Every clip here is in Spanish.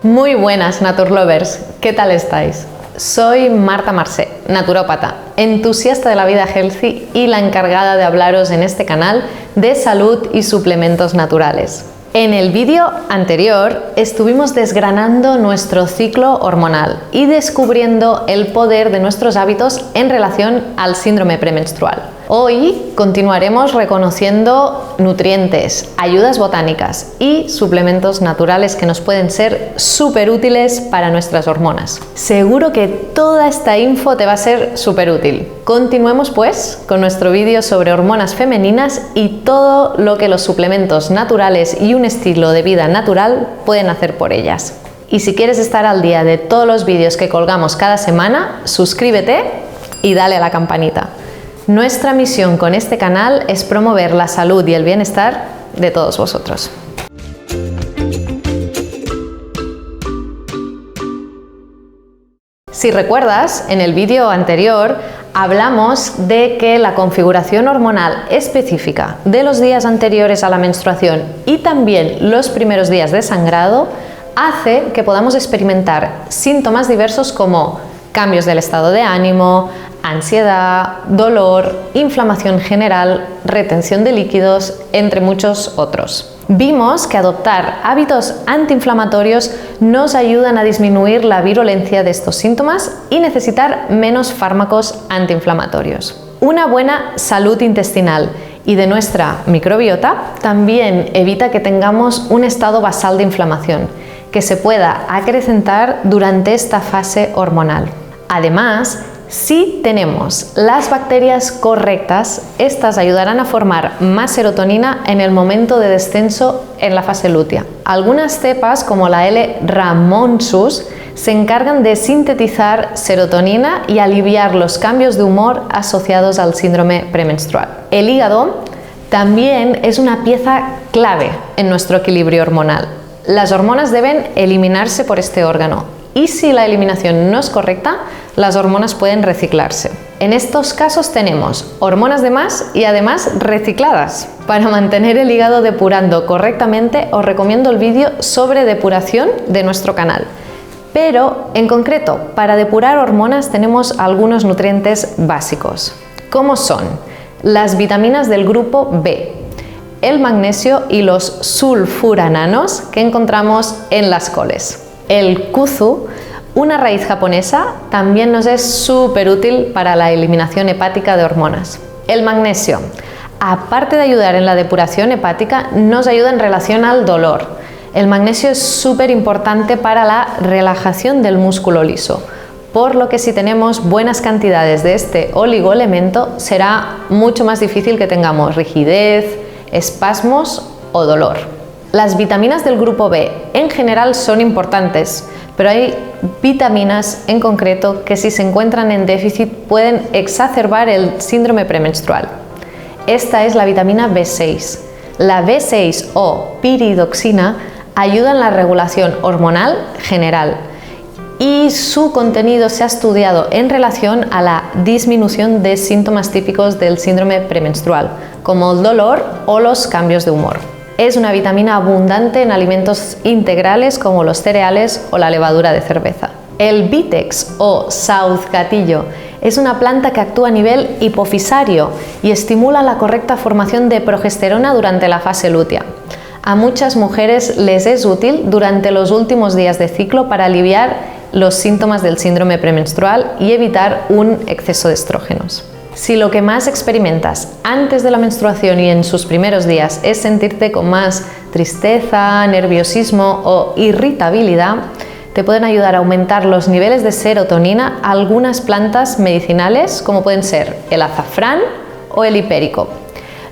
Muy buenas, Naturlovers, ¿qué tal estáis? Soy Marta Marsé, naturópata, entusiasta de la vida healthy y la encargada de hablaros en este canal de salud y suplementos naturales. En el vídeo anterior estuvimos desgranando nuestro ciclo hormonal y descubriendo el poder de nuestros hábitos en relación al síndrome premenstrual. Hoy continuaremos reconociendo nutrientes, ayudas botánicas y suplementos naturales que nos pueden ser súper útiles para nuestras hormonas. Seguro que toda esta info te va a ser súper útil. Continuemos pues con nuestro vídeo sobre hormonas femeninas y todo lo que los suplementos naturales y un estilo de vida natural pueden hacer por ellas. Y si quieres estar al día de todos los vídeos que colgamos cada semana, suscríbete y dale a la campanita. Nuestra misión con este canal es promover la salud y el bienestar de todos vosotros. Si recuerdas, en el vídeo anterior hablamos de que la configuración hormonal específica de los días anteriores a la menstruación y también los primeros días de sangrado hace que podamos experimentar síntomas diversos como cambios del estado de ánimo, ansiedad, dolor, inflamación general, retención de líquidos, entre muchos otros. Vimos que adoptar hábitos antiinflamatorios nos ayudan a disminuir la virulencia de estos síntomas y necesitar menos fármacos antiinflamatorios. Una buena salud intestinal y de nuestra microbiota también evita que tengamos un estado basal de inflamación que se pueda acrecentar durante esta fase hormonal. Además, si tenemos las bacterias correctas, estas ayudarán a formar más serotonina en el momento de descenso en la fase lútea. Algunas cepas, como la L. ramonsus, se encargan de sintetizar serotonina y aliviar los cambios de humor asociados al síndrome premenstrual. El hígado también es una pieza clave en nuestro equilibrio hormonal. Las hormonas deben eliminarse por este órgano. Y si la eliminación no es correcta, las hormonas pueden reciclarse. En estos casos tenemos hormonas de más y además recicladas. Para mantener el hígado depurando correctamente, os recomiendo el vídeo sobre depuración de nuestro canal. Pero, en concreto, para depurar hormonas tenemos algunos nutrientes básicos, como son las vitaminas del grupo B, el magnesio y los sulfurananos que encontramos en las coles. El kuzu, una raíz japonesa, también nos es súper útil para la eliminación hepática de hormonas. El magnesio, aparte de ayudar en la depuración hepática, nos ayuda en relación al dolor. El magnesio es súper importante para la relajación del músculo liso, por lo que si tenemos buenas cantidades de este oligoelemento, será mucho más difícil que tengamos rigidez, espasmos o dolor. Las vitaminas del grupo B en general son importantes, pero hay vitaminas en concreto que si se encuentran en déficit pueden exacerbar el síndrome premenstrual. Esta es la vitamina B6. La B6 o piridoxina ayuda en la regulación hormonal general y su contenido se ha estudiado en relación a la disminución de síntomas típicos del síndrome premenstrual, como el dolor o los cambios de humor. Es una vitamina abundante en alimentos integrales como los cereales o la levadura de cerveza. El Vitex o sauzcatillo es una planta que actúa a nivel hipofisario y estimula la correcta formación de progesterona durante la fase lútea. A muchas mujeres les es útil durante los últimos días de ciclo para aliviar los síntomas del síndrome premenstrual y evitar un exceso de estrógenos. Si lo que más experimentas antes de la menstruación y en sus primeros días es sentirte con más tristeza, nerviosismo o irritabilidad, te pueden ayudar a aumentar los niveles de serotonina algunas plantas medicinales como pueden ser el azafrán o el hipérico.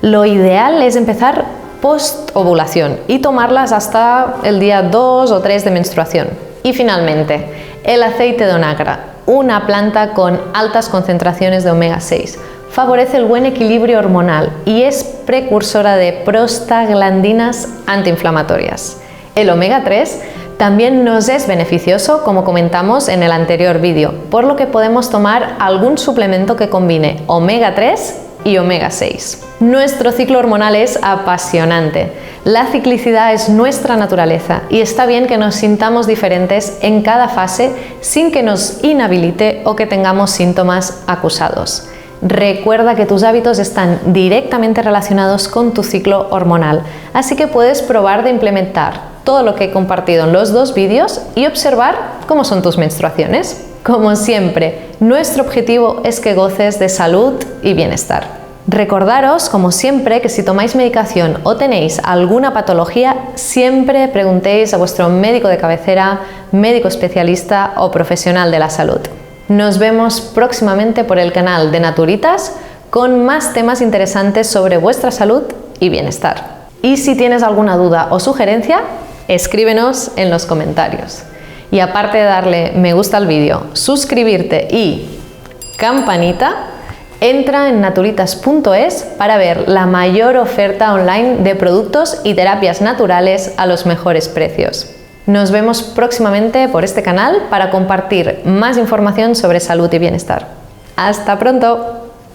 Lo ideal es empezar post-ovulación y tomarlas hasta el día 2 o 3 de menstruación. Y finalmente, el aceite de onagra, una planta con altas concentraciones de omega 6. Favorece el buen equilibrio hormonal y es precursora de prostaglandinas antiinflamatorias. El omega 3 también nos es beneficioso, como comentamos en el anterior vídeo, por lo que podemos tomar algún suplemento que combine omega 3 y omega 6. Nuestro ciclo hormonal es apasionante. La ciclicidad es nuestra naturaleza y está bien que nos sintamos diferentes en cada fase sin que nos inhabilite o que tengamos síntomas acusados. Recuerda que tus hábitos están directamente relacionados con tu ciclo hormonal, así que puedes probar de implementar todo lo que he compartido en los 2 vídeos y observar cómo son tus menstruaciones. Como siempre, nuestro objetivo es que goces de salud y bienestar. Recordaros, como siempre, que si tomáis medicación o tenéis alguna patología, siempre preguntéis a vuestro médico de cabecera, médico especialista o profesional de la salud. Nos vemos próximamente por el canal de Naturitas con más temas interesantes sobre vuestra salud y bienestar. Y si tienes alguna duda o sugerencia, escríbenos en los comentarios. Y aparte de darle me gusta al vídeo, suscribirte y campanita, entra en naturitas.es para ver la mayor oferta online de productos y terapias naturales a los mejores precios. Nos vemos próximamente por este canal para compartir más información sobre salud y bienestar. ¡Hasta pronto!